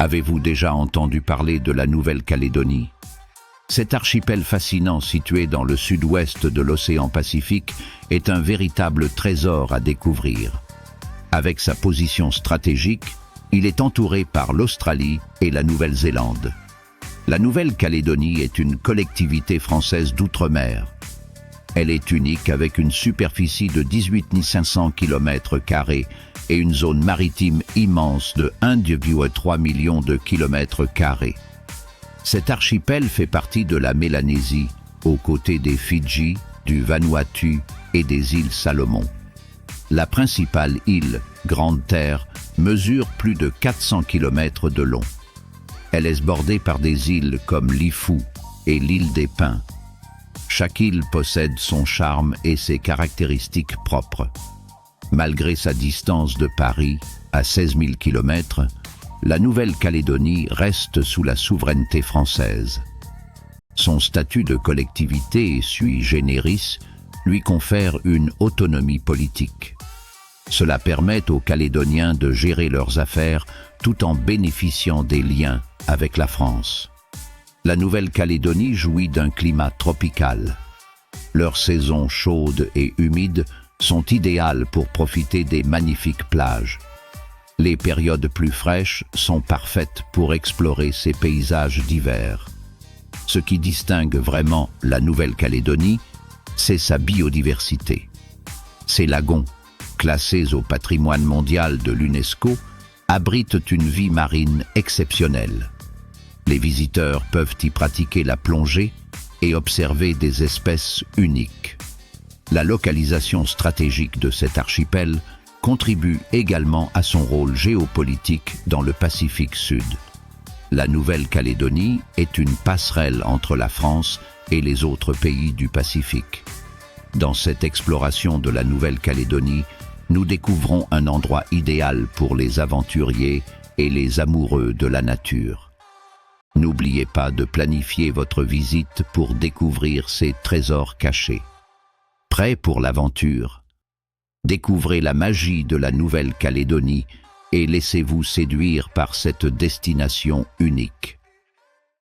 Avez-vous déjà entendu parler de la Nouvelle-Calédonie? Cet archipel fascinant situé dans le sud-ouest de l'océan Pacifique est un véritable trésor à découvrir. Avec sa position stratégique, il est entouré par l'Australie et la Nouvelle-Zélande. La Nouvelle-Calédonie est une collectivité française d'outre-mer. Elle est unique avec une superficie de 18 500 km² et une zone maritime immense de 1,3 million de km². Cet archipel fait partie de la Mélanésie, aux côtés des Fidji, du Vanuatu et des îles Salomon. La principale île, Grande Terre, mesure plus de 400 km de long. Elle est bordée par des îles comme Lifou et l'île des Pins. Chaque île possède son charme et ses caractéristiques propres. Malgré sa distance de Paris, à 16 000 km, la Nouvelle-Calédonie reste sous la souveraineté française. Son statut de collectivité sui generis lui confère une autonomie politique. Cela permet aux Calédoniens de gérer leurs affaires tout en bénéficiant des liens avec la France. La Nouvelle-Calédonie jouit d'un climat tropical. Leurs saisons chaudes et humides sont idéales pour profiter des magnifiques plages. Les périodes plus fraîches sont parfaites pour explorer ces paysages d'hiver. Ce qui distingue vraiment la Nouvelle-Calédonie, c'est sa biodiversité. Ses lagons, classés au patrimoine mondial de l'UNESCO, abritent une vie marine exceptionnelle. Les visiteurs peuvent y pratiquer la plongée et observer des espèces uniques. La localisation stratégique de cet archipel contribue également à son rôle géopolitique dans le Pacifique Sud. La Nouvelle-Calédonie est une passerelle entre la France et les autres pays du Pacifique. Dans cette exploration de la Nouvelle-Calédonie, nous découvrons un endroit idéal pour les aventuriers et les amoureux de la nature. N'oubliez pas de planifier votre visite pour découvrir ces trésors cachés. Prêt pour l'aventure? Découvrez la magie de la Nouvelle-Calédonie et laissez-vous séduire par cette destination unique.